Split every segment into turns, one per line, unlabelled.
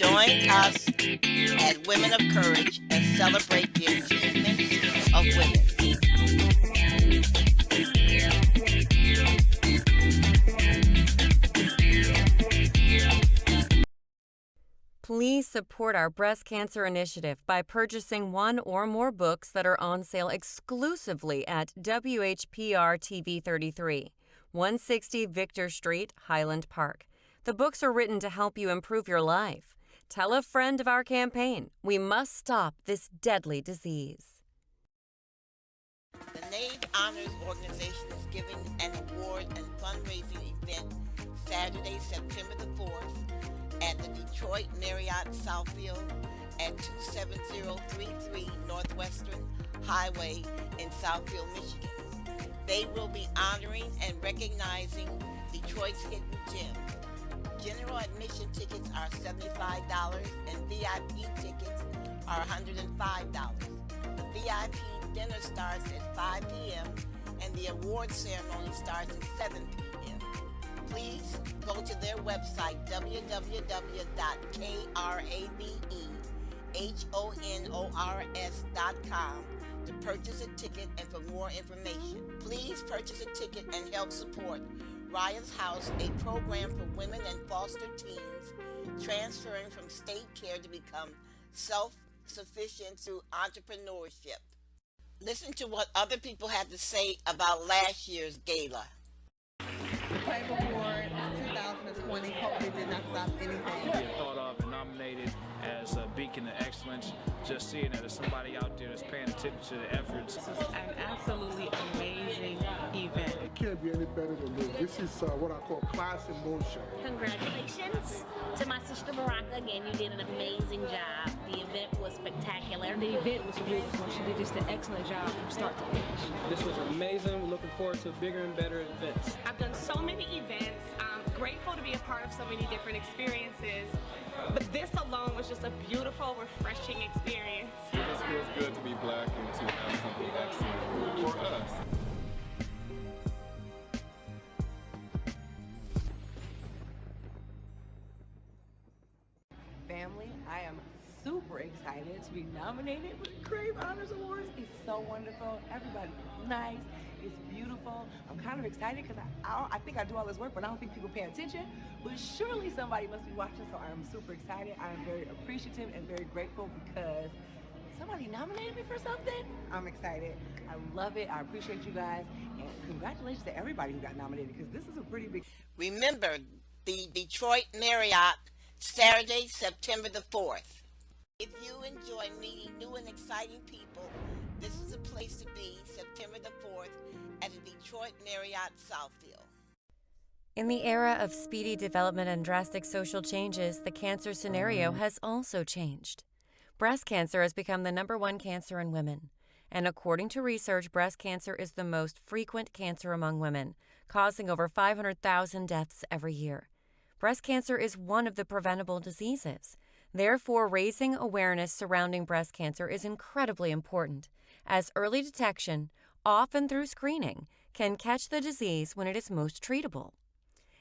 Join us at Women of Courage and celebrate the achievements of women.
Please support our breast cancer initiative by purchasing one or more books that are on sale exclusively at WHPR TV 33, 160 Victor Street, Highland Park. The books are written to help you improve your life. Tell a friend of our campaign. We must stop this deadly disease.
The NAVE Honors Organization is giving an award and fundraising event Saturday, September the 4th at the Detroit Marriott Southfield at 27033 Northwestern Highway in Southfield, Michigan. They will be honoring and recognizing Detroit's hidden gem. General admission tickets are $75 and VIP tickets are $105. The VIP dinner starts at 5 p.m. and the award ceremony starts at 7 p.m. Please go to their website, www.kravehonors.com, to purchase a ticket and for more information. Please purchase a ticket and help support Raya's House, a program for women and foster teens transferring from state care to become self-sufficient through entrepreneurship. Listen to what other people had to say about last year's gala.
The Flavor Award 2020 COVID did not stop anything.
Get thought of and nominated as a beacon of excellence. Just seeing that there's somebody out there that's paying attention to the efforts.
This is an absolutely amazing event.
It can't be any better than this. This is what I call class in motion.
Congratulations to my sister Baraka. Again, you did an amazing job. The event was spectacular.
The event was great. She did just an excellent job from start to finish.
This was amazing. We're looking forward to bigger and better events.
I've done so many events. I'm grateful to be a part of so many different experiences. But this alone was just a beautiful, refreshing experience.
It just feels good to be black and to have something excellent for us.
Family, I am super excited to be nominated for the Crave Honors Awards. It's so wonderful. Everybody is nice. It's beautiful. I'm kind of excited because I think I do all this work, but I don't think people pay attention. But surely somebody must be watching, so I'm super excited. I'm very appreciative and very grateful because somebody nominated me for something. I'm excited. I love it. I appreciate you guys. And congratulations to everybody who got nominated because this is a pretty big...
Remember, the Detroit Marriott, Saturday, September the 4th. If you enjoy meeting new and exciting people, this is a place to be, September the 4th at the Detroit Marriott Southfield.
In the era of speedy development and drastic social changes, the cancer scenario has also changed. Breast cancer has become the #1 cancer in women. And according to research, breast cancer is the most frequent cancer among women, causing over 500,000 deaths every year. Breast cancer is one of the preventable diseases. Therefore, raising awareness surrounding breast cancer is incredibly important, as early detection, often through screening, can catch the disease when it is most treatable.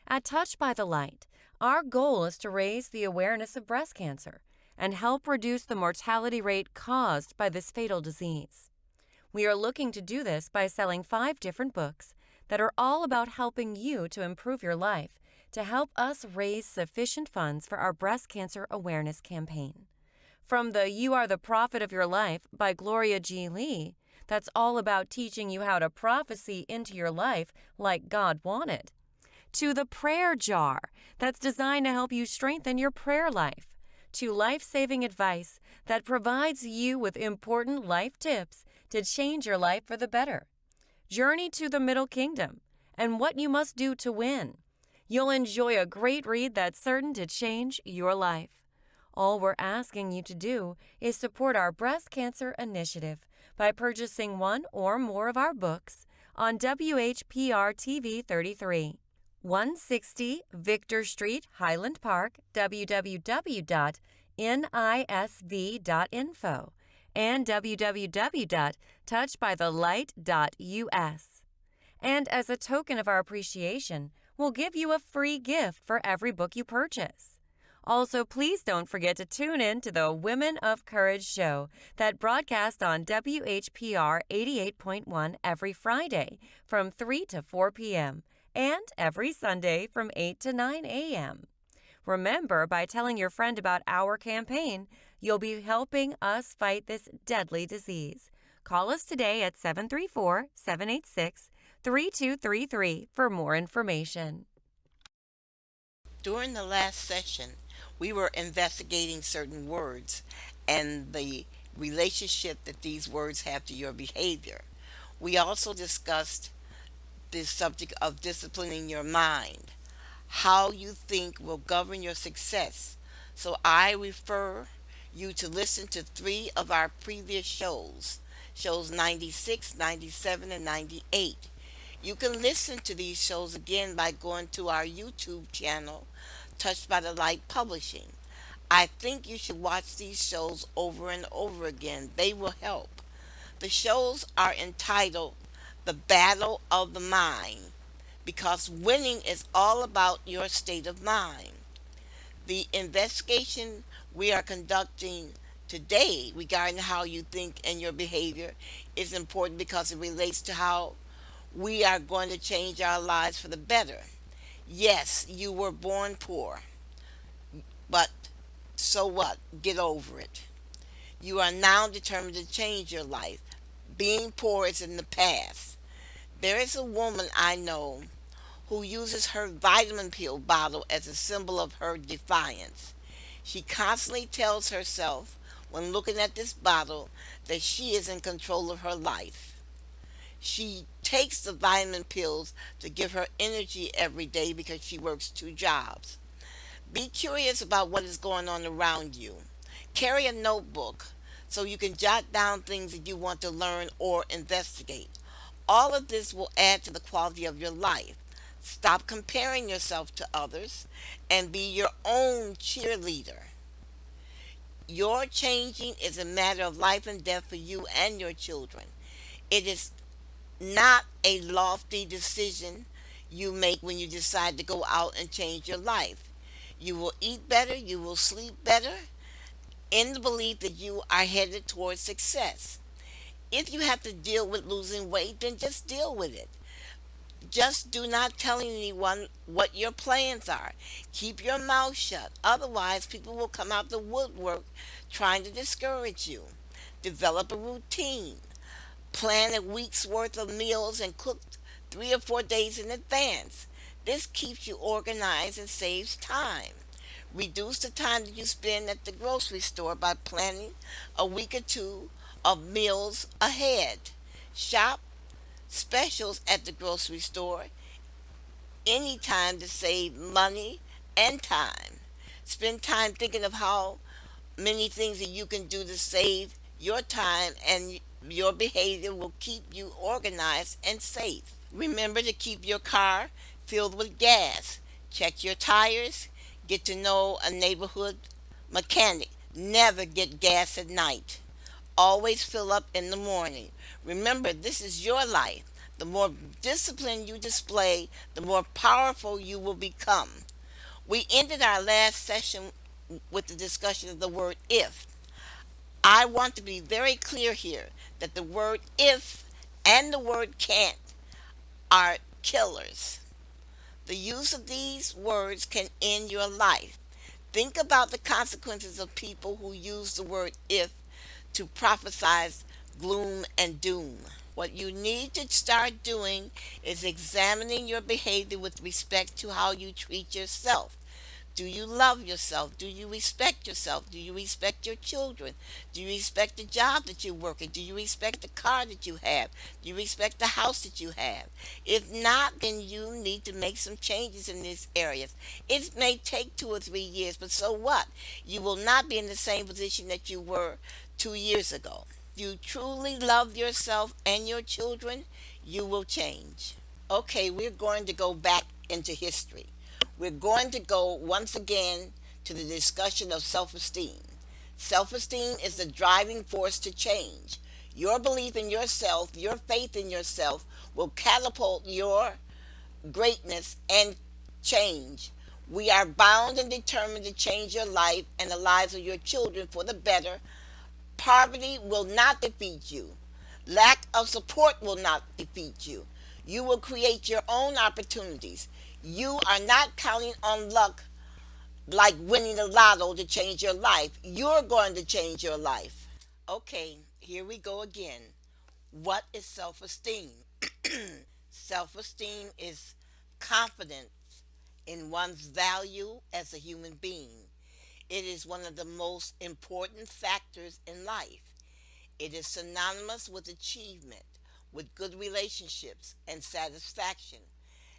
At Touched by the Light, our goal is to raise the awareness of breast cancer and help reduce the mortality rate caused by this fatal disease. We are looking to do this by selling 5 different books that are all about helping you to improve your life to help us raise sufficient funds for our breast cancer awareness campaign. From the You Are the Prophet of Your Life by Gloria G. Lee, that's all about teaching you how to prophecy into your life like God wanted, to the Prayer Jar, that's designed to help you strengthen your prayer life, to life-saving advice that provides you with important life tips to change your life for the better, Journey to the Middle Kingdom, and What You Must Do to Win. You'll enjoy a great read that's certain to change your life. All we're asking you to do is support our breast cancer initiative by purchasing one or more of our books on WHPR TV 33, 160 Victor Street, Highland Park, www.nisv.info, and www.touchedbythelight.us. And as a token of our appreciation, we'll give you a free gift for every book you purchase. Also, please don't forget to tune in to the Women of Courage show that broadcasts on WHPR 88.1 every Friday from 3 to 4 p.m. and every Sunday from 8 to 9 a.m. Remember, by telling your friend about our campaign, you'll be helping us fight this deadly disease. Call us today at 734-786-3233 for more information.
During the last session, we were investigating certain words and the relationship that these words have to your behavior. We also discussed the subject of disciplining your mind. How you think will govern your success. So I refer you to listen to 3 of our previous shows 96, 97, and 98. You can listen to these shows again by going to our YouTube channel, Touched by the Light Publishing. I think you should watch these shows over and over again. They will help. The shows are entitled The Battle of the Mind, because winning is all about your state of mind. The investigation we are conducting today regarding how you think and your behavior is important because it relates to how we are going to change our lives for the better. Yes, you were born poor, but so what? Get over it. You are now determined to change your life. Being poor is in the past. There is a woman I know who uses her vitamin pill bottle as a symbol of her defiance. She constantly tells herself, when looking at this bottle, that she is in control of her life. She takes the vitamin pills to give her energy every day because she works 2 jobs. Be curious about what is going on around you. Carry a notebook so you can jot down things that you want to learn or investigate. All of this will add to the quality of your life. Stop comparing yourself to others and be your own cheerleader. Your changing is a matter of life and death for you and your children. It is not a lofty decision you make when you decide to go out and change your life. You will eat better, you will sleep better, in the belief that you are headed towards success. If you have to deal with losing weight, then just deal with it. Just do not tell anyone what your plans are. Keep your mouth shut. Otherwise, people will come out the woodwork trying to discourage you. Develop a routine. Plan a week's worth of meals and cook 3 or 4 days in advance. This keeps you organized and saves time. Reduce the time that you spend at the grocery store by planning a week or 2 of meals ahead. Shop specials at the grocery store anytime to save money and time. Spend time thinking of how many things that you can do to save your time, and your behavior will keep you organized and safe. Remember to keep your car filled with gas. Check your tires. Get to know a neighborhood mechanic. Never get gas at night. Always fill up in the morning. Remember, this is your life. The more discipline you display, the more powerful you will become. We ended our last session with the discussion of the word if. I want to be very clear here that the word if and the word can't are killers. The use of these words can end your life. Think about the consequences of people who use the word if to prophesize gloom and doom. What you need to start doing is examining your behavior with respect to how you treat yourself. Do you love yourself? Do you respect yourself? Do you respect your children? Do you respect the job that you work in? Do you respect the car that you have? Do you respect the house that you have? If not, then you need to make some changes in these areas. It may take 2 or 3 years, but so what? You will not be in the same position that you were 2 years ago. If you truly love yourself and your children, you will change. Okay, we're going to go back into history. We're going to go once again to the discussion of self-esteem. Self-esteem is the driving force to change. Your belief in yourself, your faith in yourself will catapult your greatness and change. We are bound and determined to change your life and the lives of your children for the better. Poverty will not defeat you. Lack of support will not defeat you. You will create your own opportunities. You are not counting on luck like winning the lotto to change your life. You're going to change your life. Okay, here we go again. What is self esteem? Self esteem is confidence in one's value as a human being. It is one of the most important factors in life. It is synonymous with achievement, with good relationships and satisfaction.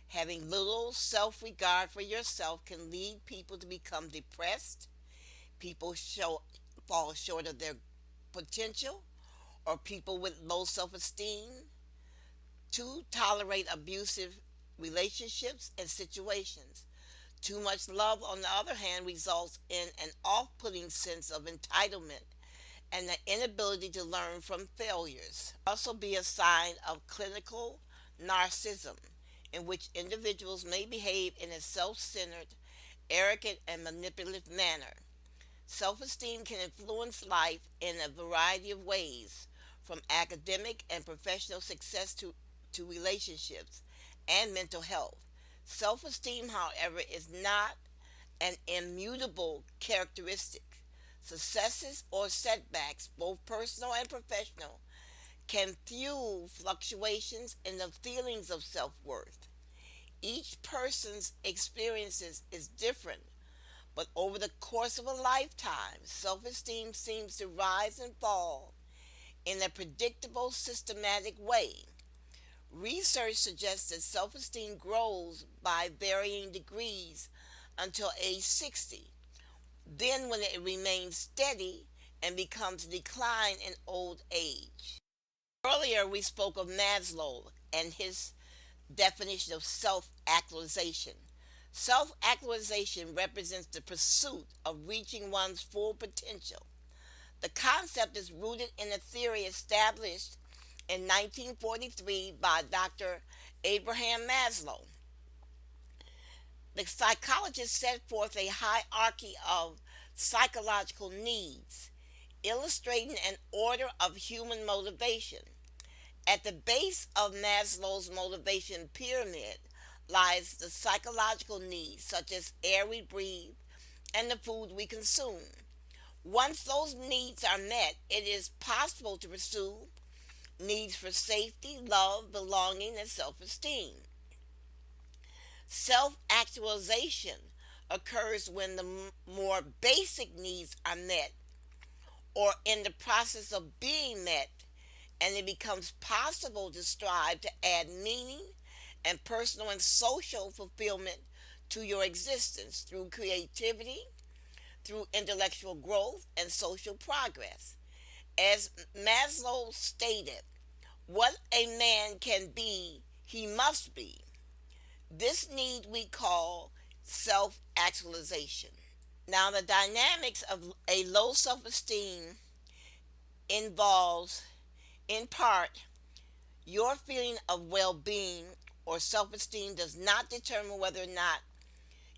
Having little self regard for yourself can lead people to become depressed. People fall short of their potential, or people with low self esteem. Two, tolerate abusive relationships and situations. Too much love, on the other hand, results in an off putting sense of entitlement and the inability to learn from failures. Also, be a sign of clinical narcissism, in which individuals may behave in a self centered, arrogant, and manipulative manner. Self esteem can influence life in a variety of ways, from academic and professional success to relationships and mental health. Self esteem, however, is not an immutable characteristic. Successes or setbacks, both personal and professional, can fuel fluctuations in the feelings of self worth. Each person's experiences is different, but over the course of a lifetime, self esteem seems to rise and fall in a predictable, systematic way. Research suggests that self esteem grows by varying degrees until age 60. Then, when it remains steady and becomes a decline in old age. Earlier, we spoke of Maslow and his definition of self actualization. Self actualization represents the pursuit of reaching one's full potential. The concept is rooted in a theory established in 1943 by Dr. Abraham Maslow. The psychologist set forth a hierarchy of psychological needs, illustrating an order of human motivation. At the base of Maslow's motivation pyramid lies the psychological needs, such as air we breathe and the food we consume. Once those needs are met, it is possible to pursue needs for safety, love, belonging, and self esteem. Self actualization occurs when the more basic needs are met or in the process of being met, and it becomes possible to strive to add meaning and personal and social fulfillment to your existence through creativity, through intellectual growth, and social progress. As Maslow stated, what a man can be, he must be. This need we call self actualization. Now, the dynamics of a low self esteem involves, in part, your feeling of well being or self esteem does not determine whether or not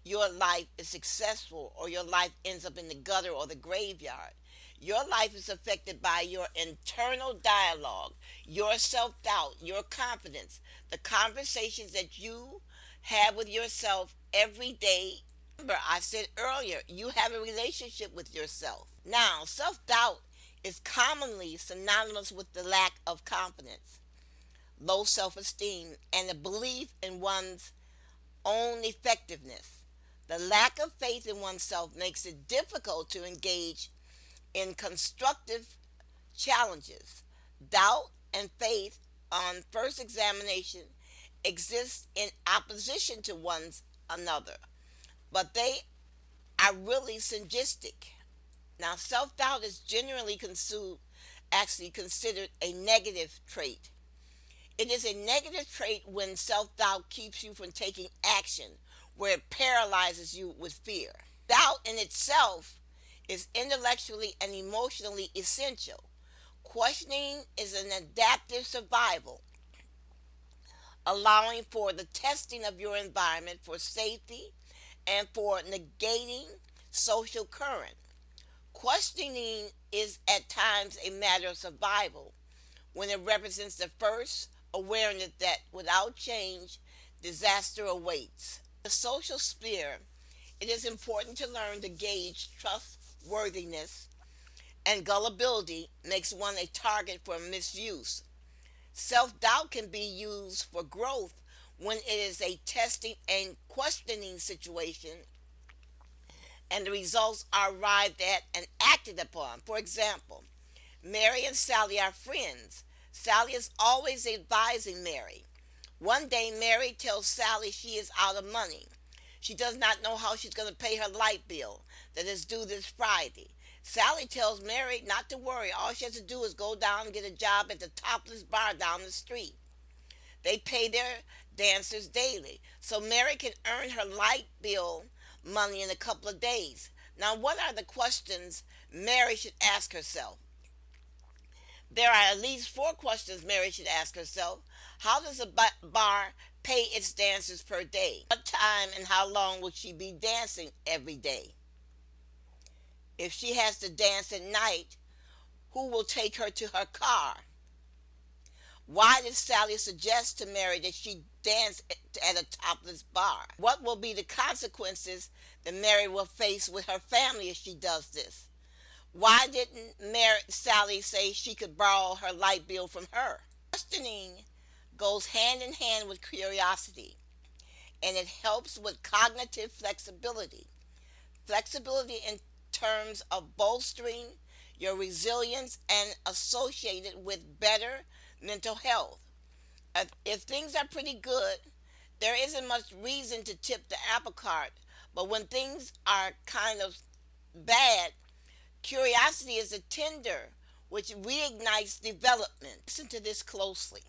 your life is successful or your life ends up in the gutter or the graveyard. Your life is affected by your internal dialogue, your self doubt, your confidence, the conversations that you have with yourself every day. Remember, I said earlier, you have a relationship with yourself. Now, self doubt is commonly synonymous with the lack of confidence, low self esteem, and a belief in one's own effectiveness. The lack of faith in oneself makes it difficult to engage in constructive challenges. Doubt and faith, on first examination, exist in opposition to one another, but they are really synergistic. Now, self doubt is generally considered a negative trait. It is a negative trait when self doubt keeps you from taking action, where it paralyzes you with fear. Doubt in itself is intellectually and emotionally essential. Questioning is an adaptive survival, allowing for the testing of your environment for safety and for negating social current. Questioning is at times a matter of survival when it represents the first awareness that without change, disaster awaits. In the social sphere, it is important to learn to gauge trustworthiness, and gullibility makes one a target for misuse. Self-doubt can be used for growth when it is a testing and questioning situation and the results are arrived at and acted upon. For example, Mary and Sally are friends. Sally is always advising Mary. One day, Mary tells Sally she is out of money. She does not know how she's going to pay her light bill that is due this Friday. Sally tells Mary not to worry. All she has to do is go down and get a job at the topless bar down the street. They pay their dancers daily, so Mary can earn her light bill money in a couple of days. Now, what are the questions Mary should ask herself? There are at least 4 questions Mary should ask herself. How does a bar pay its dancers per day? What time and how long will she be dancing every day? If she has to dance at night, who will take her to her car? Why did Sally suggest to Mary that she dance at a topless bar? What will be the consequences that Mary will face with her family if she does this? Why didn't Sally say she could borrow her light bill from her? Questioning goes hand in hand with curiosity, and it helps with cognitive flexibility. Flexibility in terms of bolstering your resilience and associated with better mental health. If things are pretty good, there isn't much reason to tip the apple cart, but when things are kind of bad, curiosity is a tinder which reignites development. Listen to this closely.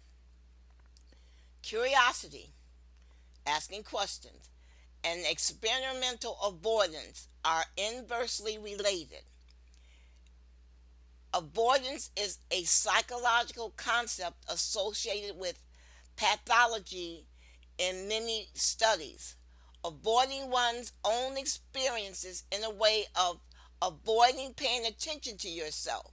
Curiosity, asking questions, and experimental avoidance are inversely related. Avoidance is a psychological concept associated with pathology in many studies. Avoiding one's own experiences in a way of avoiding paying attention to yourself.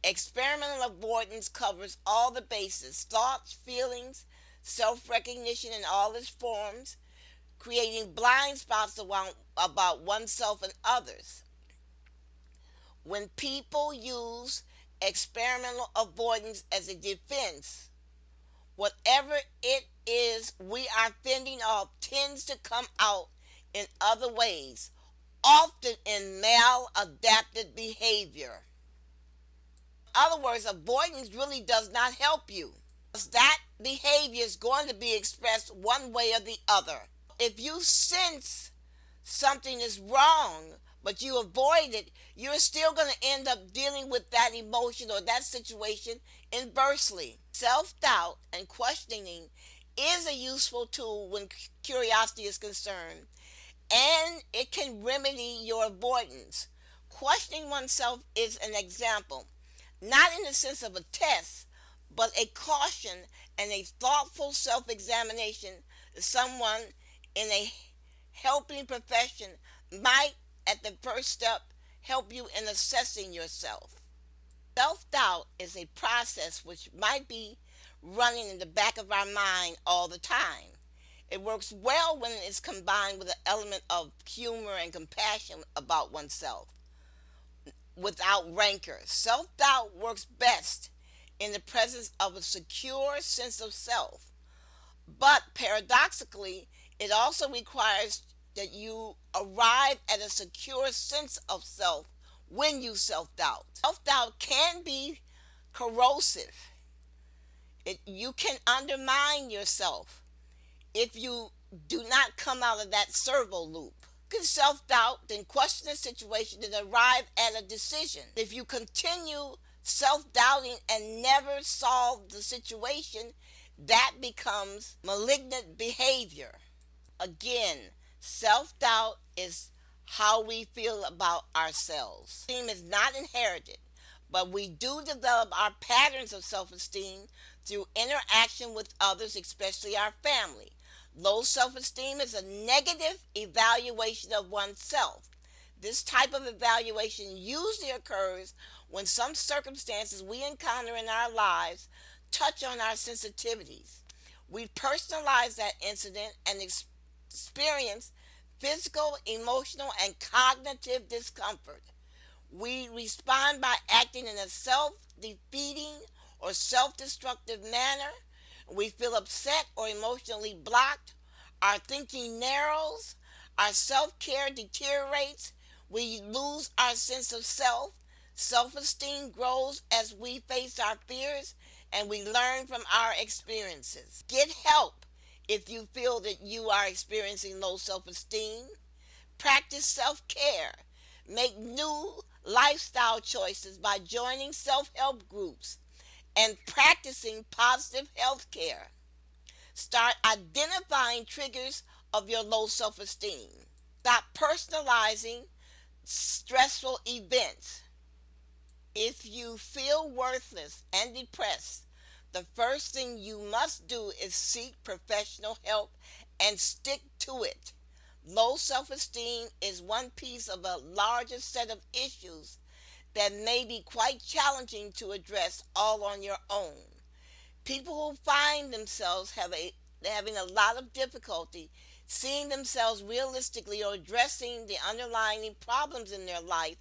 Experimental avoidance covers all the bases: thoughts, feelings, self-recognition in all its forms, creating blind spots about oneself and others. When people use experimental avoidance as a defense, whatever it is we are fending off tends to come out in other ways, often in maladaptive behavior. In other words, avoidance really does not help you, because that behavior is going to be expressed one way or the other. If you sense something is wrong, but you avoid it, you're still going to end up dealing with that emotion or that situation inversely. Self-doubt and questioning is a useful tool when curiosity is concerned, and it can remedy your avoidance. Questioning oneself is an example, not in the sense of a test, but a caution and a thoughtful self-examination that someone in a helping profession might, at the first step, help you in assessing yourself. Self-doubt is a process which might be running in the back of our mind all the time. It works well when it is combined with an element of humor and compassion about oneself, without rancor. Self-doubt works best in the presence of a secure sense of self. But paradoxically, it also requires that you arrive at a secure sense of self when you self-doubt. Self-doubt can be corrosive. You can undermine yourself if you do not come out of that servo loop. You can self-doubt, then question the situation, and arrive at a decision. If you continue self-doubting and never solve the situation, that becomes malignant behavior. Again, self-doubt is how we feel about ourselves. Esteem is not inherited, but we do develop our patterns of self-esteem through interaction with others, especially our family. Low self-esteem is a negative evaluation of oneself. This type of evaluation usually occurs when some circumstances we encounter in our lives touch on our sensitivities. We personalize that incident and experience physical, emotional, and cognitive discomfort. We respond by acting in a self-defeating or self-destructive manner. We feel upset or emotionally blocked. Our thinking narrows. Our self-care deteriorates. We lose our sense of self. Self-esteem grows as we face our fears and we learn from our experiences. Get help if you feel that you are experiencing low self-esteem. Practice self-care. Make new lifestyle choices by joining self-help groups and practicing positive health care. Start identifying triggers of your low self-esteem. Stop personalizing stressful events. If you feel worthless and depressed, the first thing you must do is seek professional help and stick to it. Low self-esteem is one piece of a larger set of issues that may be quite challenging to address all on your own. People who find themselves having a lot of difficulty seeing themselves realistically or addressing the underlying problems in their life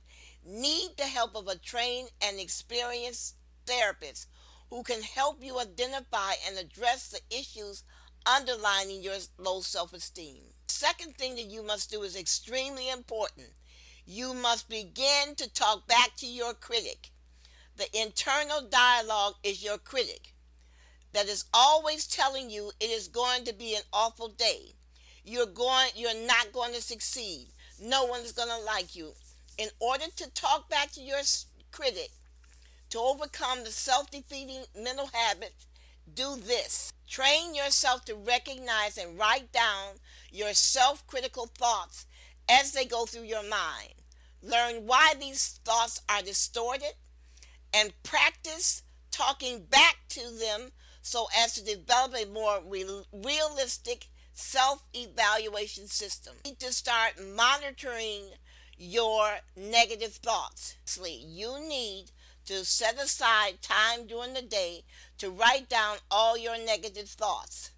need the help of a trained and experienced therapist who can help you identify and address the issues underlining your low self-esteem. Second thing that you must do is extremely important. You must begin to talk back to your critic. The internal dialogue is your critic that is always telling you it is going to be an awful day. You're not going to succeed. No one is going to like you. In order to talk back to your critic, to overcome the self-defeating mental habits, do this. Train yourself to recognize and write down your self-critical thoughts as they go through your mind. Learn why these thoughts are distorted and practice talking back to them so as to develop a more realistic self-evaluation system. You need to start monitoring your negative thoughts. You need to set aside time during the day to write down all your negative thoughts.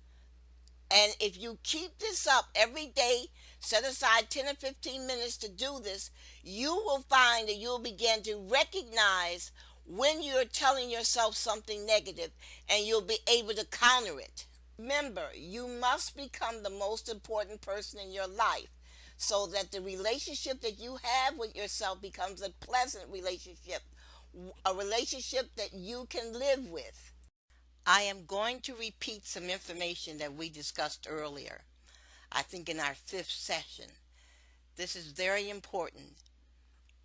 And if you keep this up every day, set aside 10 or 15 minutes to do this, you will find that you'll begin to recognize when you're telling yourself something negative and you'll be able to counter it. Remember, you must become the most important person in your life so that the relationship that you have with yourself becomes a pleasant relationship, a relationship that you can live with. I am going to repeat some information that we discussed earlier, I think in our 5th session. This is very important.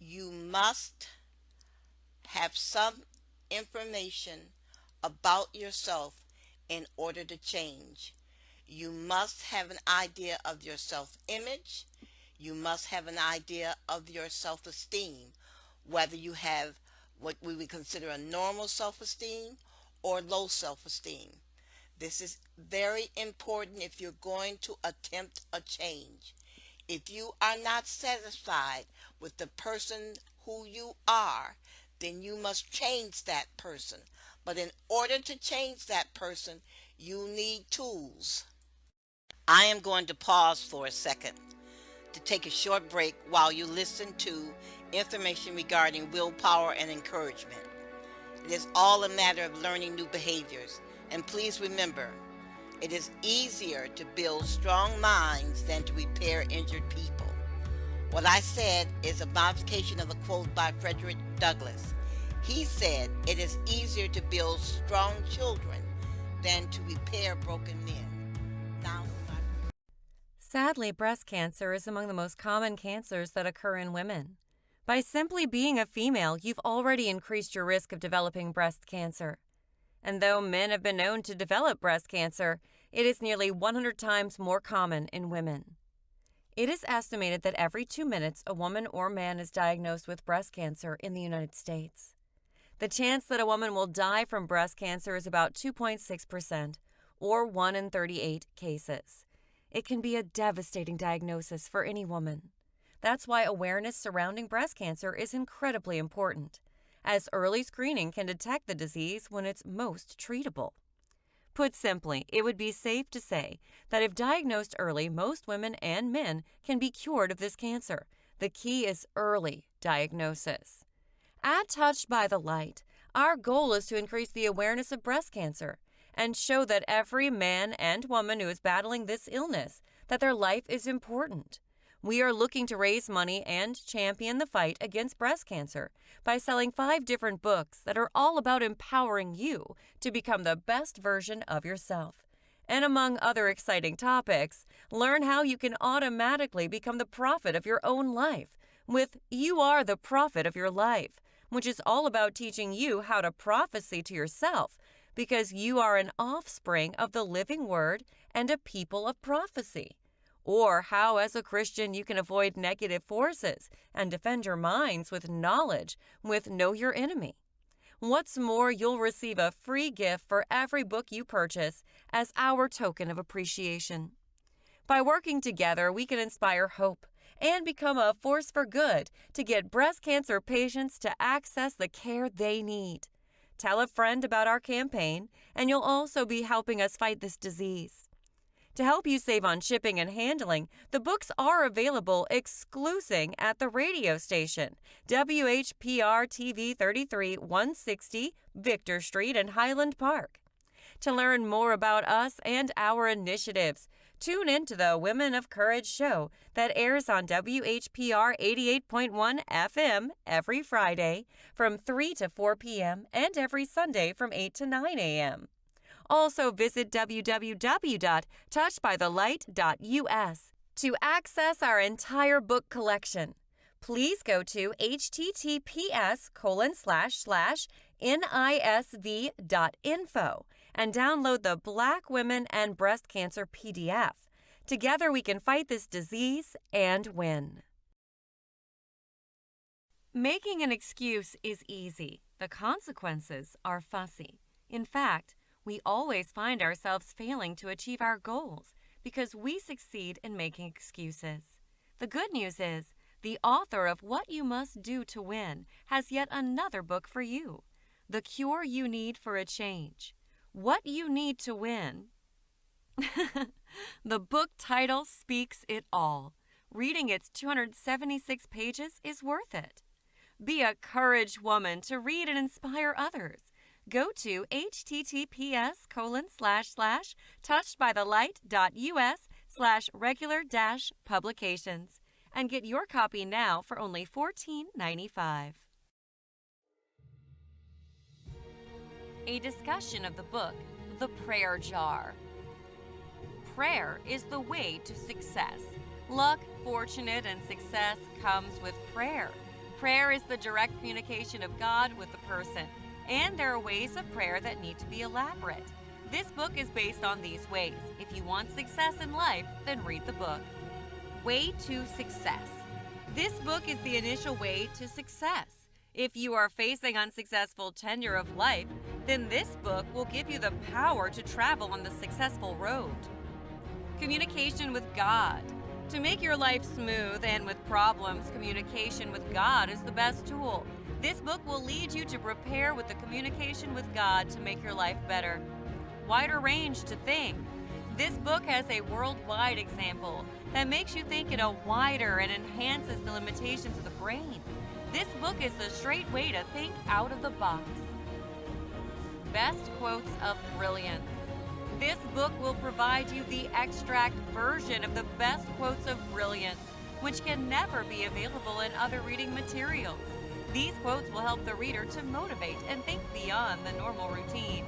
You must have some information about yourself in order to change. You must have an idea of your self-image. You must have an idea of your self-esteem, whether you have what we would consider a normal self-esteem or low self-esteem. This is very important if you're going to attempt a change. If you are not satisfied with the person who you are, then you must change that person. But in order to change that person, you need tools. I am going to pause for a second to take a short break while you listen to information regarding willpower and encouragement. It is all a matter of learning new behaviors. And please remember, it is easier to build strong minds than to repair injured people. What I said is a modification of a quote by Frederick Douglass. He said, "It is easier to build strong children than to repair broken men." Now,
sadly, breast cancer is among the most common cancers that occur in women. By simply being a female, you've already increased your risk of developing breast cancer. And though men have been known to develop breast cancer, it is nearly 100 times more common in women. It is estimated that every 2 minutes a woman or man is diagnosed with breast cancer in the United States. The chance that a woman will die from breast cancer is about 2.6%, or 1 in 38 cases. It can be a devastating diagnosis for any woman. That's why awareness surrounding breast cancer is incredibly important, as early screening can detect the disease when it's most treatable. Put simply, it would be safe to say that if diagnosed early, most women and men can be cured of this cancer. The key is early diagnosis. At Touched by the Light, our goal is to increase the awareness of breast cancer and show that every man and woman who is battling this illness, that their life is important. We are looking to raise money and champion the fight against breast cancer by selling 5 different books that are all about empowering you to become the best version of yourself. And among other exciting topics, learn how you can automatically become the prophet of your own life with You Are the Prophet of Your Life, which is all about teaching you how to prophecy to yourself because you are an offspring of the living word and a people of prophecy. Or how, as a Christian, you can avoid negative forces and defend your minds with knowledge with Know Your Enemy. What's more, you'll receive a free gift for every book you purchase as our token of appreciation. By working together, we can inspire hope and become a force for good to get breast cancer patients to access the care they need. Tell a friend about our campaign, and you'll also be helping us fight this disease. To help you save on shipping and handling, the books are available exclusively at the radio station, WHPR-TV 33 160 Victor Street in Highland Park. To learn more about us and our initiatives, tune into the Women of Courage show that airs on WHPR 88.1 FM every Friday from 3 to 4 p.m. and every Sunday from 8 to 9 a.m. Also visit www.touchedbythelight.us to access our entire book collection. Please go to https://nisv.info and download the Black Women and Breast Cancer PDF. Together we can fight this disease and win. Making an excuse is easy. The consequences are fussy. In fact, we always find ourselves failing to achieve our goals because we succeed in making excuses. The good news is, the author of What You Must Do to Win has yet another book for you. The Cure You Need for a Change. What You Need to Win. The book title speaks it all. Reading its 276 pages is worth it. Be a courage woman to read and inspire others. Go to https://touchedbythelight.us/regular-publications and get your copy now for only $14.95. A discussion of the book, The Prayer Jar. Prayer is the way to success. Luck, fortune, and success comes with prayer. Prayer is the direct communication of God with the person. And there are ways of prayer that need to be elaborate. This book is based on these ways. If you want success in life, then read the book. Way to Success. This book is the initial way to success. If you are facing unsuccessful tenure of life, then this book will give you the power to travel on the successful road. Communication with God. To make your life smooth and with problems, communication with God is the best tool. This book will lead you to prepare with the communication with God to make your life better. Wider range to think. This book has a worldwide example that makes you think in a wider and enhances the limitations of the brain. This book is the straight way to think out of the box. Best Quotes of Brilliance. This book will provide you the extract version of the best quotes of brilliance, which can never be available in other reading materials. These quotes will help the reader to motivate and think beyond the normal routine.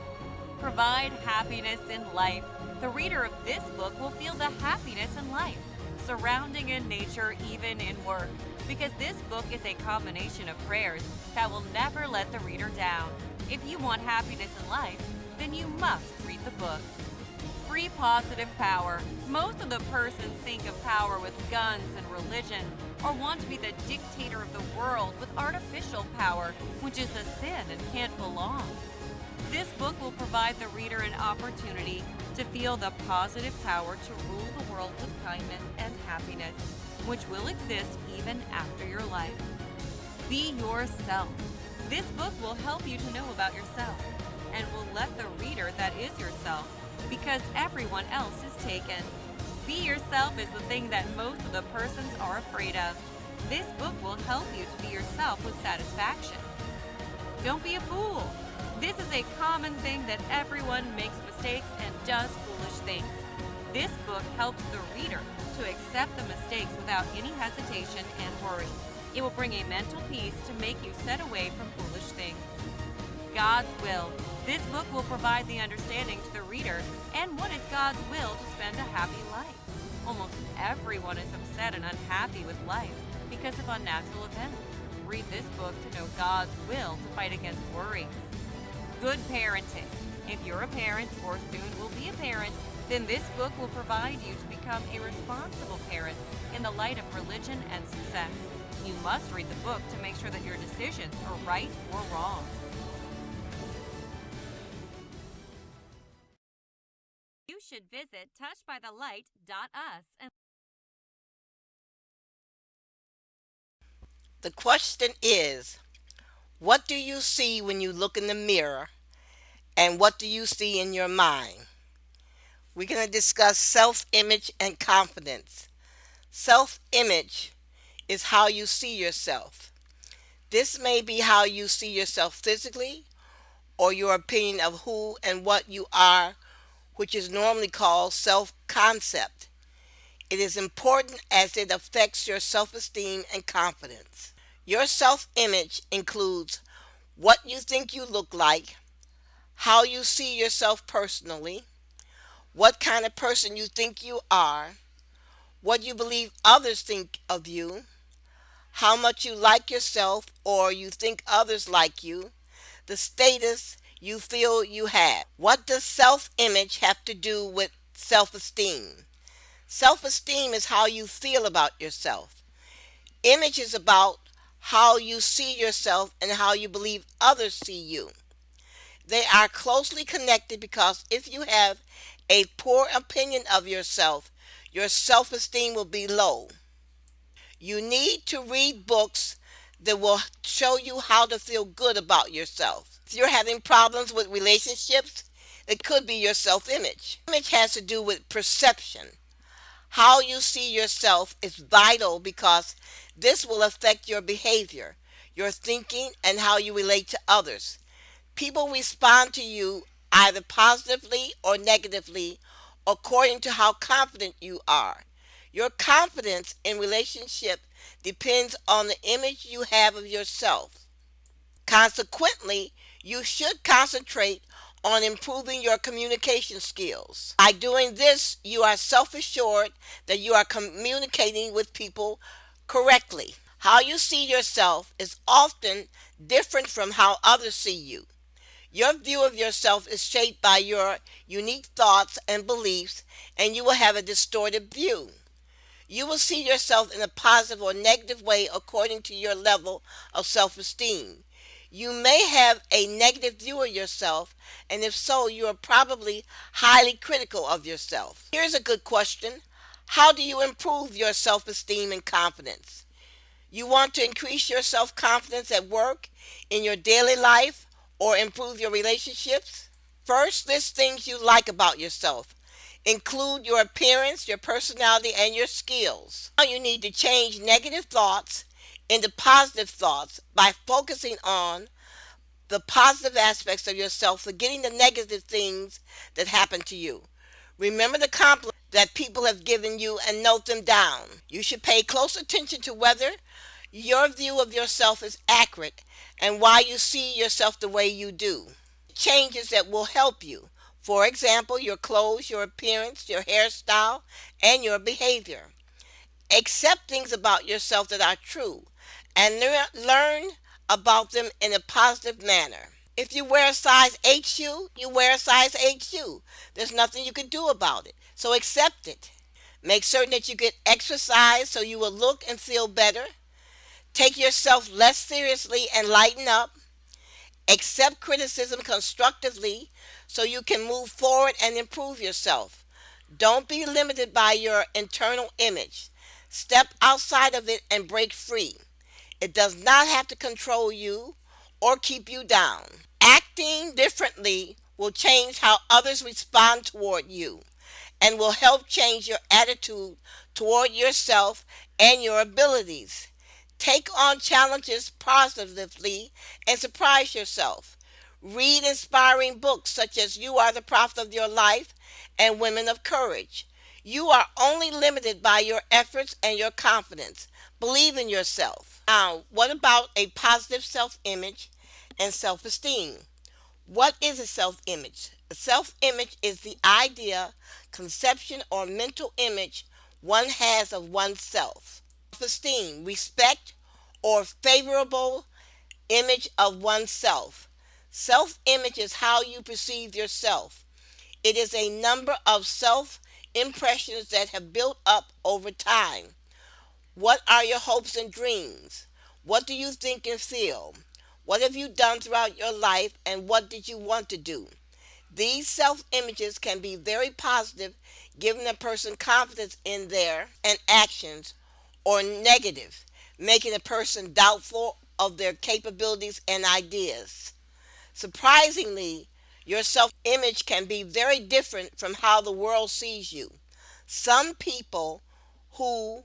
Provide happiness in life. The reader of this book will feel the happiness in life, surrounding in nature, even in work, because this book is a combination of prayers that will never let the reader down. If you want happiness in life, then you must read the book. Free Positive Power. Most of the persons think of power with guns and religion, or want to be the dictator of the world with artificial power, which is a sin and can't belong. This book will provide the reader an opportunity to feel the positive power to rule the world with kindness and happiness, which will exist even after your life. Be yourself. This book will help you to know about yourself and will let the reader that is yourself, because everyone else is taken. Be yourself is the thing that most of the persons are afraid of. This book will help you to be yourself with satisfaction. Don't be a fool. This is a common thing that everyone makes mistakes and does foolish things. This book helps the reader to accept the mistakes without any hesitation and worry. It will bring a mental peace to make you set away from foolish things. God's will. This book will provide the understanding to the reader and what is God's will to spend a happy life. Almost everyone is upset and unhappy with life because of unnatural events. Read this book to know God's will to fight against worries. Good parenting. If you're a parent or soon will be a parent, then this book will provide you to become a responsible parent in the light of religion and success. You must read the book to make sure that your decisions are right or wrong. You should visit touchedbythelight.us and
The question is, what do you see when you look in the mirror, and what do you see in your mind? We're going to discuss self-image and confidence. Self-image is how you see yourself. This may be how you see yourself physically, or your opinion of who and what you are, which is normally called self-concept. It is important as it affects your self-esteem and confidence. Your self-image includes what you think you look like, how you see yourself personally, what kind of person you think you are, what you believe others think of you, how much you like yourself or you think others like you, the status you feel you have. What does self-image have to do with self-esteem? Self-esteem is how you feel about yourself. Image is about how you see yourself and how you believe others see you. They are closely connected because if you have a poor opinion of yourself, your self-esteem will be low. You need to read books that will show you how to feel good about yourself. If you're having problems with relationships, it could be your self-image. Image has to do with perception. How you see yourself is vital because this will affect your behavior, your thinking, and how you relate to others. People respond to you either positively or negatively according to how confident you are. Your confidence in relationship depends on the image you have of yourself. Consequently, you should concentrate on improving your communication skills. By doing this, you are self-assured that you are communicating with people correctly. How you see yourself is often different from how others see you. Your view of yourself is shaped by your unique thoughts and beliefs, and you will have a distorted view. You will see yourself in a positive or negative way according to your level of self-esteem. You may have a negative view of yourself, and if so, you are probably highly critical of yourself. Here's a good question. How do you improve your self-esteem and confidence? You want to increase your self-confidence at work, in your daily life, or improve your relationships? First, list things you like about yourself. Include your appearance, your personality, and your skills. Now you need to change negative thoughts into positive thoughts by focusing on the positive aspects of yourself, forgetting the negative things that happen to you. Remember the compliments that people have given you and note them down. You should pay close attention to whether your view of yourself is accurate and why you see yourself the way you do. Changes that will help you. For example, your clothes, your appearance, your hairstyle, and your behavior. Accept things about yourself that are true and learn about them in a positive manner. If you wear a size 8 shoe, you wear a size 8 shoe. There's nothing you can do about it. So accept it. Make certain that you get exercise so you will look and feel better. Take yourself less seriously and lighten up. Accept criticism constructively so you can move forward and improve yourself. Don't be limited by your internal image. Step outside of it and break free. It does not have to control you or keep you down. Acting differently will change how others respond toward you and will help change your attitude toward yourself and your abilities. Take on challenges positively and surprise yourself. Read inspiring books such as You Are the Prophet of Your Life and Women of Courage. You are only limited by your efforts and your confidence. Believe in yourself. Now, what about a positive self image and self esteem? What is a self image? A self image is the idea, conception, or mental image one has of oneself. Self esteem, respect, or favorable image of oneself. Self image is how you perceive yourself. It is a number of self impressions that have built up over time. What are your hopes and dreams? What do you think and feel? What have you done throughout your life and what did you want to do? These self images can be very positive, giving a person confidence in their and actions, or negative, making a person doubtful of their capabilities and ideas. Surprisingly, your self image can be very different from how the world sees you. Some people who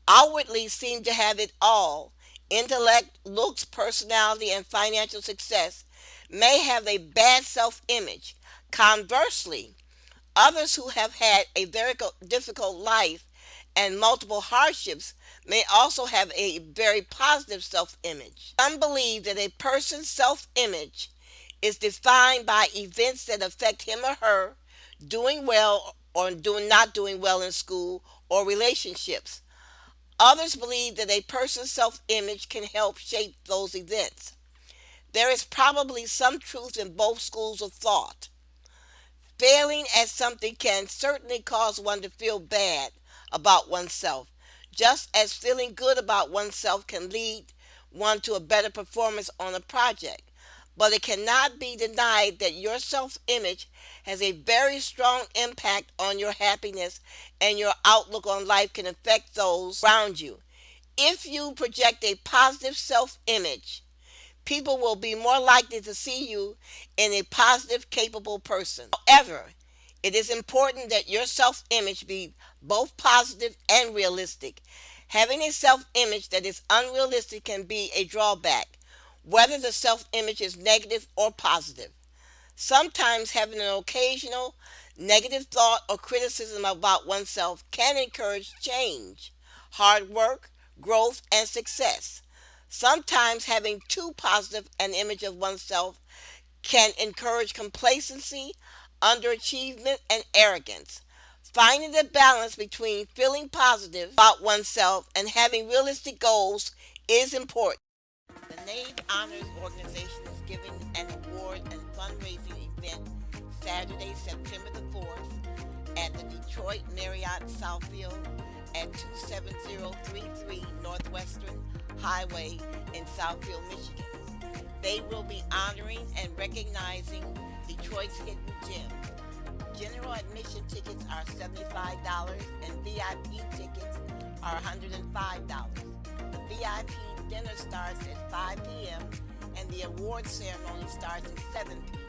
outwardly seem to have it all, intellect, looks, personality, and financial success, may have a bad self image. Conversely, others who have had a very difficult life and multiple hardships may also have a very positive self image. Some believe that a person's self image is defined by events that affect him or her doing well or not doing well in school or relationships. Others believe that a person's self image can help shape those events. There is probably some truth in both schools of thought. Failing at something can certainly cause one to feel bad about oneself, just as feeling good about oneself can lead one to a better performance on a project. But it cannot be denied that your self image has a very strong impact on your happiness, and your outlook on life can affect those around you. If you project a positive self image, people will be more likely to see you in a positive, capable person. However, it is important that your self image be both positive and realistic. Having a self image that is unrealistic can be a drawback, whether the self image is negative or positive. Sometimes having an occasional negative thought or criticism about oneself can encourage change, hard work, growth, and success. Sometimes having too positive an image of oneself can encourage complacency, underachievement, and arrogance. Finding the balance between feeling positive about oneself and having realistic goals is important. The NABE Honors Organization is giving an award and fundraising event Saturday, September the 4th at the Detroit Marriott Southfield at 27033 Northwestern Highway in Southfield, Michigan. They will be honoring and recognizing Detroit's hidden gems. General admission tickets are $75 and VIP tickets are $105. The VIP dinner starts at 5 p.m. and the award ceremony starts at 7 p.m.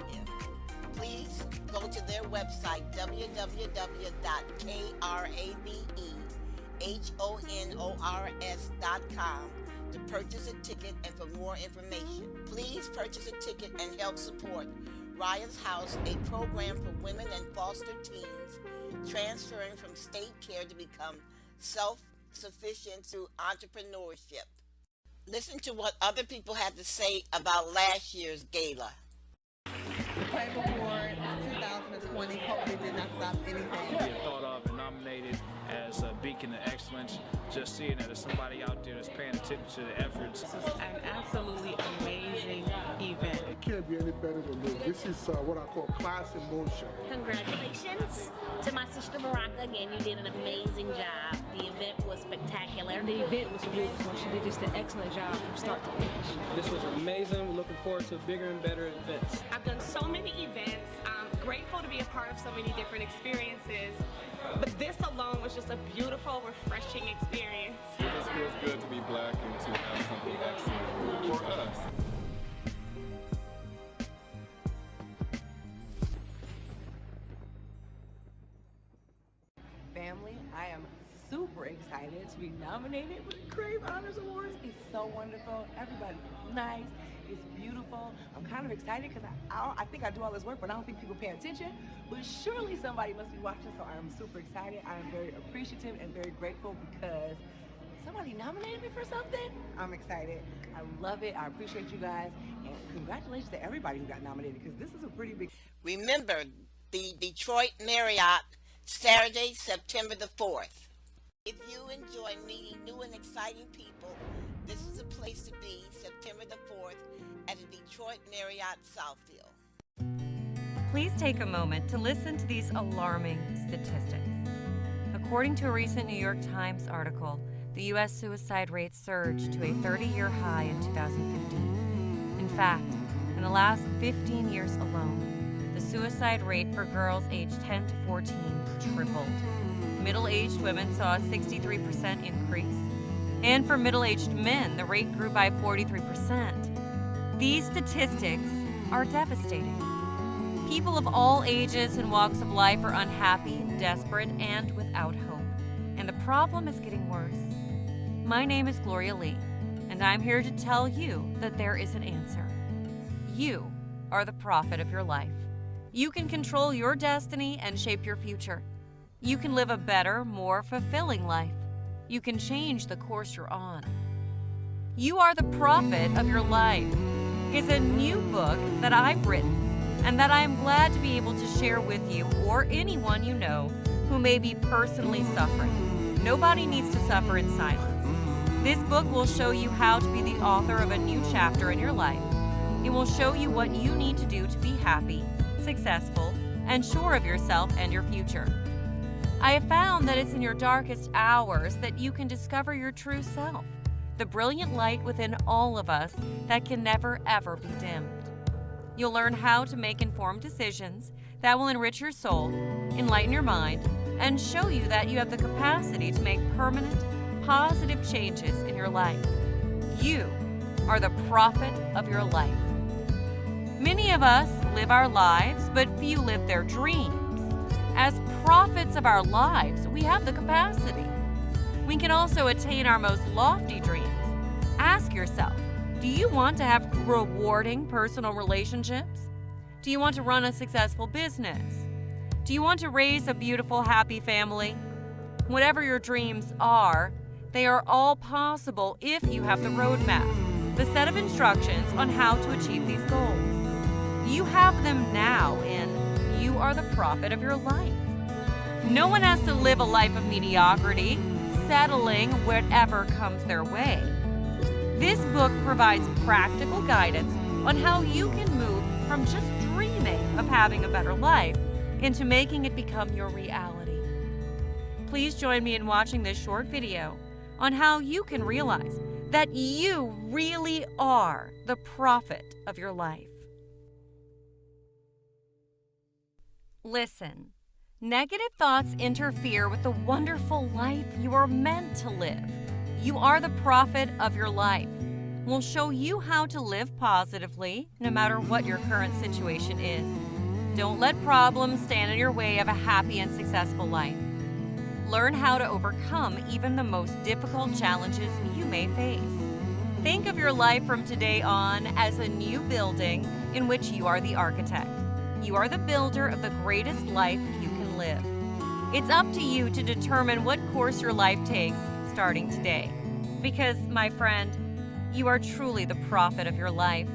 Please go to their website www.kravehonors.com to purchase a ticket and for more information. Please purchase a ticket and help support Raya's House, a program for women and foster teens transferring from state care to become self-sufficient through entrepreneurship. Listen to what other people had to say about last year's gala.
The Crave Award 2020, COVID did not stop anything.
Being thought of and nominated as a beacon of excellence, just seeing that there's somebody out there that's paying attention to the efforts.
This is an absolutely amazing event.
It can't be get any better than this. This is what I call class in motion.
Congratulations to my sister Baraka. Again, you did an amazing job. The event was spectacular.
The event was beautiful. She did just an excellent job from start to finish. This was amazing. We're looking forward to bigger and better events.
I've done so many events. I'm grateful to be a part of so many different experiences. But this alone was just a beautiful, refreshing experience.
It just feels good to be black and to have something excellent for us.
Family, I am super excited to be nominated for the Crave Honors Awards. It's so wonderful. Everybody's nice. It's beautiful. I'm kind of excited because I think I do all this work, but I don't think people pay attention. But surely somebody must be watching, so I'm super excited. I am very appreciative and very grateful because somebody nominated me for something. I'm excited. I love it. I appreciate you guys. And congratulations to everybody who got nominated because this is a pretty big...
Remember, the Detroit Marriott, Saturday, September the 4th. If you enjoy meeting new and exciting people, this is a place to be, September the 4th, at the Detroit Marriott Southfield.
Please take a moment to listen to these alarming statistics. According to a recent New York Times article, the U.S. suicide rate surged to a 30-year high in 2015. In fact, in the last 15 years alone, the suicide rate for girls aged 10 to 14 tripled. Middle-aged women saw a 63% increase, and for middle-aged men, the rate grew by 43%. These statistics are devastating. People of all ages and walks of life are unhappy, desperate, and without hope. And the problem is getting worse. My name is Gloria Lee, and I'm here to tell you that there is an answer. You are the prophet of your life. You can control your destiny and shape your future. You can live a better, more fulfilling life. You can change the course you're on. You Are the Prophet of Your Life is a new book that I've written and that I am glad to be able to share with you or anyone you know who may be personally suffering. Nobody needs to suffer in silence. This book will show you how to be the author of a new chapter in your life. It will show you what you need to do to be happy, successful, and sure of yourself and your future. I have found that it's in your darkest hours that you can discover your true self, the brilliant light within all of us that can never, ever be dimmed. You'll learn how to make informed decisions that will enrich your soul, enlighten your mind, and show you that you have the capacity to make permanent, positive changes in your life. You are the prophet of your life. Many of us live our lives, but few live their dreams. As prophets of our lives, we have the capacity. We can also attain our most lofty dreams. Ask yourself, do you want to have rewarding personal relationships? Do you want to run a successful business? Do you want to raise a beautiful, happy family? Whatever your dreams are, they are all possible if you have the roadmap, the set of instructions on how to achieve these goals. You have them now, and you are the prophet of your life. No one has to live a life of mediocrity, settling whatever comes their way. This book provides practical guidance on how you can move from just dreaming of having a better life into making it become your reality. Please join me in watching this short video on how you can realize that you really are the prophet of your life. Listen. Negative thoughts interfere with the wonderful life you are meant to live. You are the prophet of your life. We'll show you how to live positively no matter what your current situation is. Don't let problems stand in your way of a happy and successful life. Learn how to overcome even the most difficult challenges you may face. Think of your life from today on as a new building in which you are the architect. You are the builder of the greatest life you can live. It's up to you to determine what course your life takes starting today. Because, my friend, you are truly the prophet of your life.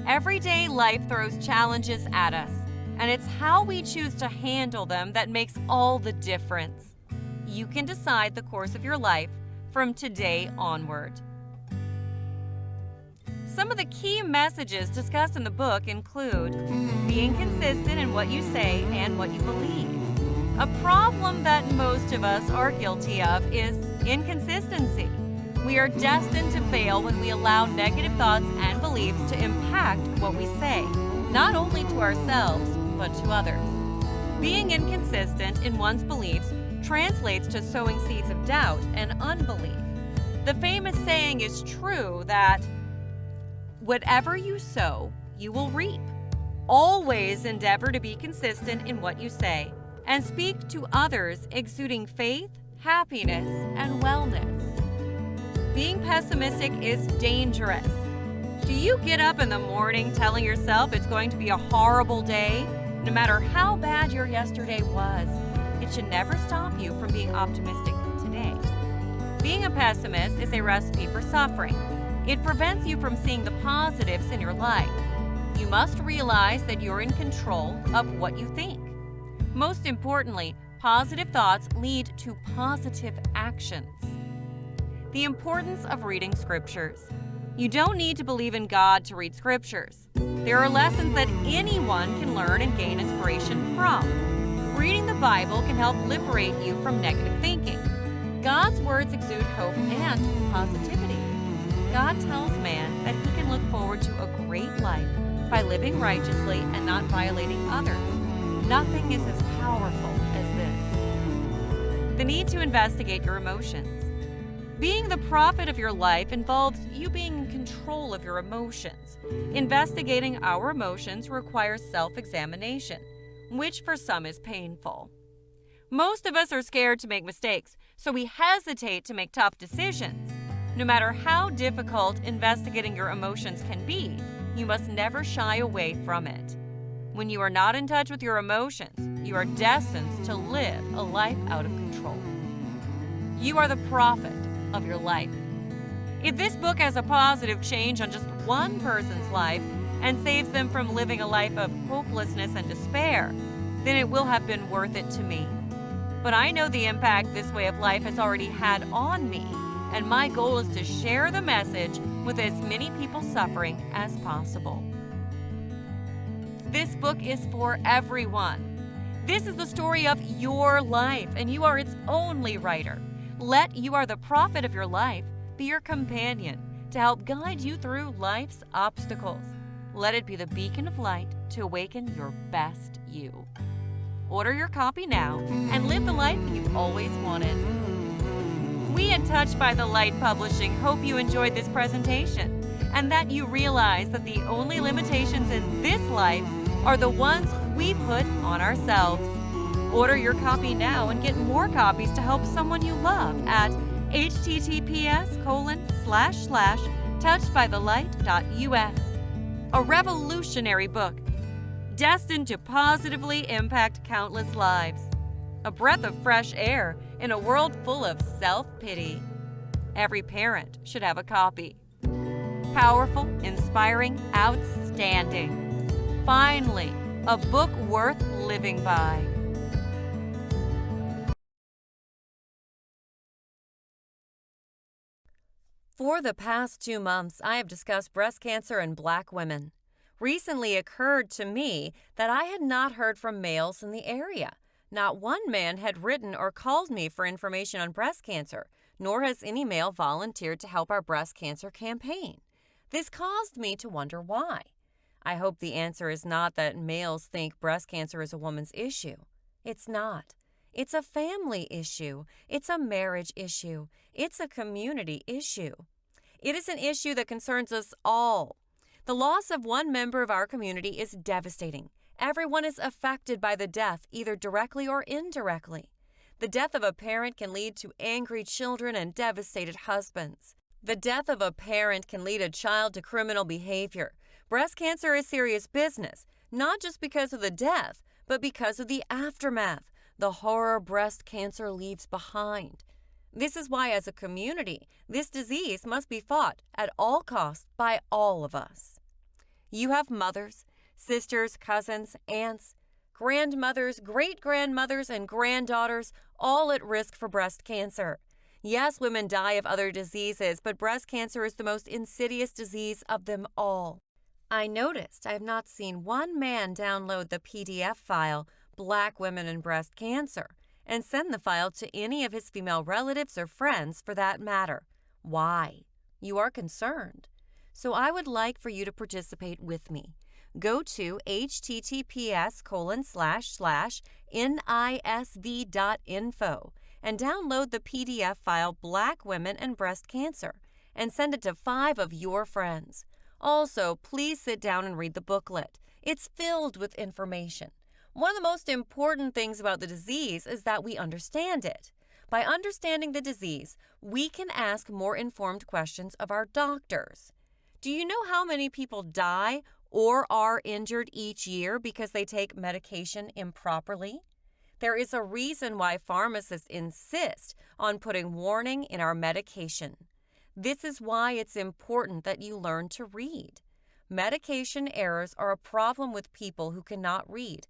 Everyday life throws challenges at us, and it's how we choose to handle them that makes all the difference. You can decide the course of your life from today onward. Some of the key messages discussed in the book include being consistent in what you say and what you believe. A problem that most of us are guilty of is inconsistency. We are destined to fail when we allow negative thoughts and beliefs to impact what we say, not only to ourselves, but to others. Being inconsistent in one's beliefs translates to sowing seeds of doubt and unbelief. The famous saying is true that whatever you sow, you will reap. Always endeavor to be consistent in what you say and speak to others exuding faith, happiness, and wellness. Being pessimistic is dangerous. Do you get up in the morning telling yourself it's going to be a horrible day? No matter how bad your yesterday was, it should never stop you from being optimistic today. Being a pessimist is a recipe for suffering. It prevents you from seeing the positives in your life. You must realize that you're in control of what you think. Most importantly, positive thoughts lead to positive actions. The importance of reading scriptures. You don't need to believe in God to read scriptures. There are lessons that anyone can learn and gain inspiration from. Reading the Bible can help liberate you from negative thinking. God's words exude hope and positivity. God tells man that he can look forward to a great life by living righteously and not violating others. Nothing is as powerful as this. The need to investigate your emotions. Being the prophet of your life involves you being in control of your emotions. Investigating our emotions requires self-examination, which for some is painful. Most of us are scared to make mistakes, so we hesitate to make tough decisions. No matter how difficult investigating your emotions can be, you must never shy away from it. When you are not in touch with your emotions, you are destined to live a life out of control. You are the prophet of your life. If this book has a positive change on just one person's life and saves them from living a life of hopelessness and despair, then it will have been worth it to me. But I know the impact this way of life has already had on me, and my goal is to share the message with as many people suffering as possible. This book is for everyone. This is the story of your life, and you are its only writer. Let You Are the Prophet of Your Life be your companion to help guide you through life's obstacles. Let it be the beacon of light to awaken your best you. Order your copy now and live the life you've always wanted. We at Touched by the Light Publishing hope you enjoyed this presentation and that you realize that the only limitations in this life are the ones we put on ourselves. Order your copy now and get more copies to help someone you love at https://touchedbythelight.us. A revolutionary book destined to positively impact countless lives. A breath of fresh air in a world full of self-pity. Every parent should have a copy. Powerful, inspiring, outstanding. Finally, a book worth living by. For the past 2 months, I have discussed breast cancer in Black women. Recently it occurred to me that I had not heard from males in the area. Not one man had written or called me for information on breast cancer, nor has any male volunteered to help our breast cancer campaign. This caused me to wonder why. I hope the answer is not that males think breast cancer is a woman's issue. It's not. It's a family issue. It's a marriage issue. It's a community issue. It is an issue that concerns us all. The loss of one member of our community is devastating. Everyone is affected by the death, either directly or indirectly. The death of a parent can lead to angry children and devastated husbands. The death of a parent can lead a child to criminal behavior. Breast cancer is serious business, not just because of the death, but because of the aftermath, the horror breast cancer leaves behind. This is why, as a community, this disease must be fought at all costs by all of us. You have mothers, sisters, cousins, aunts, grandmothers, great-grandmothers, and granddaughters all at risk for breast cancer. Yes, women die of other diseases, but breast cancer is the most insidious disease of them all. I noticed I have not seen one man download the PDF file, Black Women and Breast Cancer, and send the file to any of his female relatives or friends for that matter. Why? You are concerned. So I would like for you to participate with me. Go to https://nisv.info and download the PDF file Black Women and Breast Cancer and send it to 5 of your friends. Also, please sit down and read the booklet. It's filled with information. One of the most important things about the disease is that we understand it. By understanding the disease, we can ask more informed questions of our doctors. Do you know how many people die or are injured each year because they take medication improperly? There is a reason why pharmacists insist on putting warning in our medication. This is why it's important that you learn to read. Medication errors are a problem with people who cannot read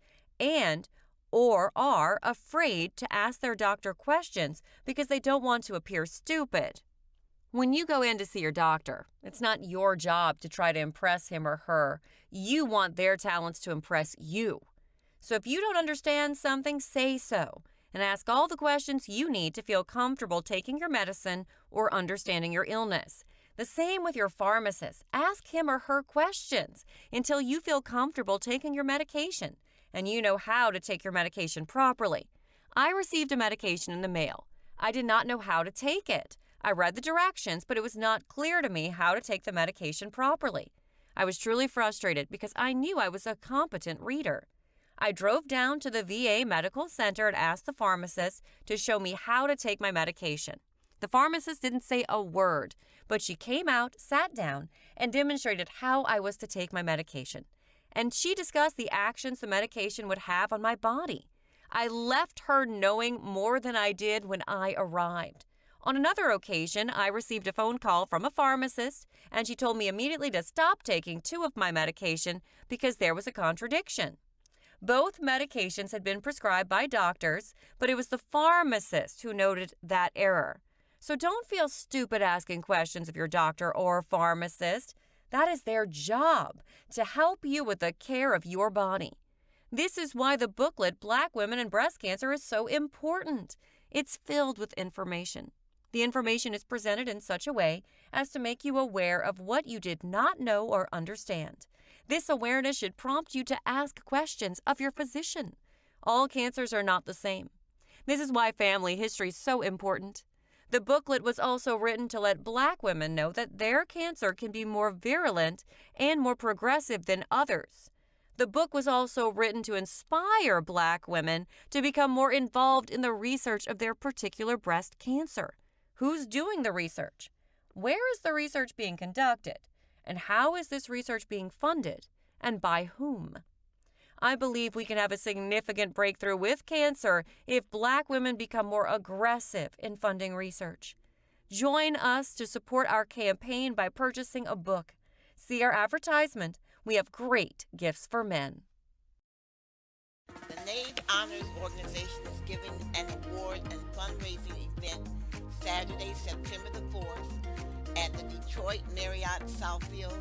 or are afraid to ask their doctor questions because they don't want to appear stupid. When you go in to see your doctor, it's not your job to try to impress him or her. You want their talents to impress you. So if you don't understand something, say so, and ask all the questions you need to feel comfortable taking your medicine or understanding your illness. The same with your pharmacist. Ask him or her questions until you feel comfortable taking your medication and you know how to take your medication properly. I received a medication in the mail. I did not know how to take it. I read the directions, but it was not clear to me how to take the medication properly. I was truly frustrated because I knew I was a competent reader. I drove down to the VA Medical Center and asked the pharmacist to show me how to take my medication. The pharmacist didn't say a word, but she came out, sat down, and demonstrated how I was to take my medication. And she discussed the actions the medication would have on my body. I left her knowing more than I did when I arrived. On another occasion, I received a phone call from a pharmacist, and she told me immediately to stop taking 2 of my medication because there was a contradiction. Both medications had been prescribed by doctors, but it was the pharmacist who noted that error. So don't feel stupid asking questions of your doctor or pharmacist. That is their job, to help you with the care of your body. This is why the booklet Black Women and Breast Cancer is so important. It's filled with information. The information is presented in such a way as to make you aware of what you did not know or understand. This awareness should prompt you to ask questions of your physician. All cancers are not the same. This is why family history is so important. The booklet was also written to let Black women know that their cancer can be more virulent and more progressive than others. The book was also written to inspire Black women to become more involved in the research of their particular breast cancer. Who's doing the research? Where is the research being conducted? And how is this research being funded? And by whom? I believe we can have a significant breakthrough with cancer if Black women become more aggressive in funding research. Join us to support our campaign by purchasing a book. See our advertisement. We have great gifts for men.
The NAID Honors Organization is giving an award and fundraising event Saturday, September the 4th at the Detroit Marriott Southfield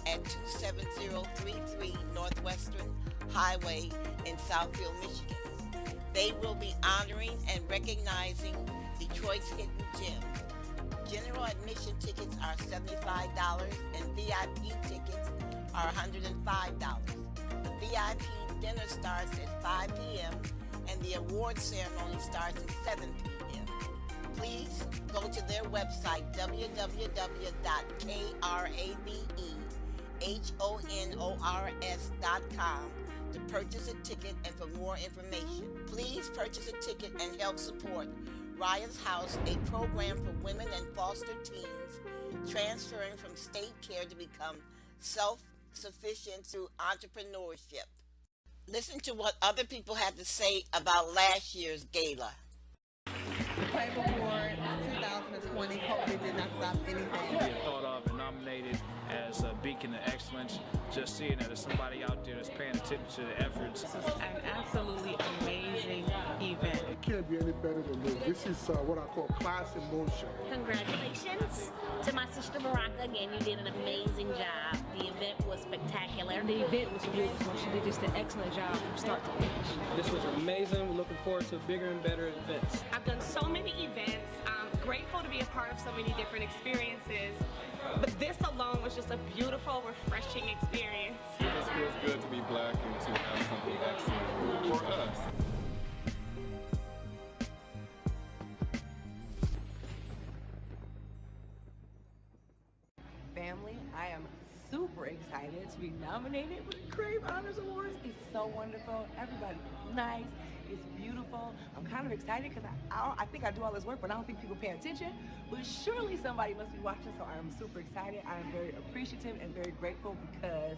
at 27033 Northwestern Highway in Southfield, Michigan. They will be honoring and recognizing Detroit's hidden gem. General admission tickets are $75 and VIP tickets are $105. The VIP dinner starts at 5 p.m. and the award ceremony starts at 7 p.m. Please go to their website, www.kravehonors.com to purchase a ticket and for more information. Please purchase a ticket and help support Raya's House, a program for women and foster teens transferring from state care to become self-sufficient through entrepreneurship. Listen to what other people had to say about last year's gala.
The Playboy Award 2020, COVID did not stop anything.
Being thought of and nominated as a beacon of excellence, just seeing that there's somebody out there that's paying attention to the efforts.
This is an absolutely amazing event.
It can't be any better than this. This is what I call class in motion.
Congratulations to my sister Baraka. Again, you did an amazing job. The event was spectacular.
The event was beautiful. She did just an excellent job from start to finish. This was amazing. We're looking forward to bigger and better events.
I've done so many events. I'm grateful to be a part of so many different experiences. But this alone was just a beautiful, refreshing experience.
It just feels good to be black and to have something excellent for us.
Family, I am super excited to be nominated for the Crave Honors Awards. It's so wonderful. Everybody is nice. It's beautiful. I'm kind of excited because I think I do all this work, but I don't think people pay attention. But surely somebody must be watching, so I'm super excited. I'm very appreciative and very grateful because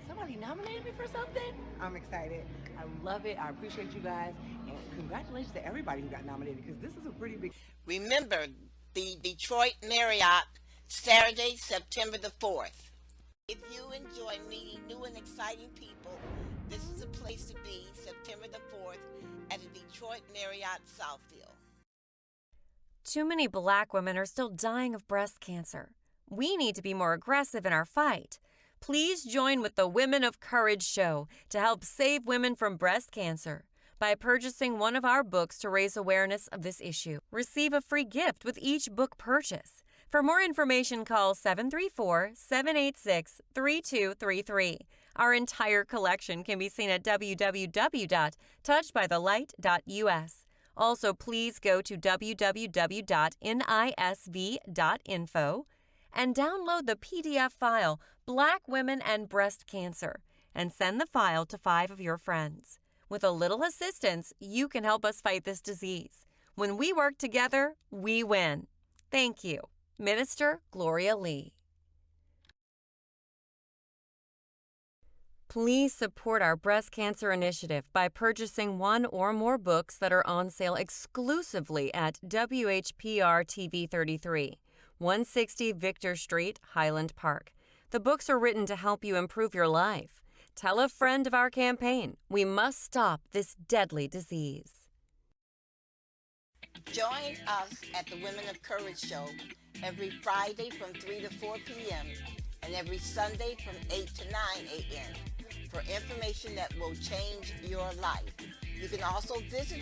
somebody nominated me for something. I'm excited. I love it. I appreciate you guys. And congratulations to everybody who got nominated because this is a pretty big...
Remember, the Detroit Marriott, Saturday, September the 4th. If you enjoy meeting new and exciting people, this is a place to be, September the 4th, at the Detroit Marriott Southfield.
Too many Black women are still dying of breast cancer. We need to be more aggressive in our fight. Please join with the Women of Courage show to help save women from breast cancer by purchasing one of our books to raise awareness of this issue. Receive a free gift with each book purchase. For more information, call 734-786-3233. Our entire collection can be seen at www.touchedbythelight.us. Also, please go to www.nisv.info and download the PDF file, Black Women and Breast Cancer, and send the file to 5 of your friends. With a little assistance, you can help us fight this disease. When we work together, we win. Thank you. Minister Gloria Lee. Please support our breast cancer initiative by purchasing one or more books that are on sale exclusively at WHPR TV 33, 160 Victor Street, Highland Park. The books are written to help you improve your life. Tell a friend of our campaign. We must stop this deadly disease.
Join us at the Women of Courage show every Friday from 3 to 4 p.m. and every Sunday from 8 to 9 a.m. for information that will change your life. You can also visit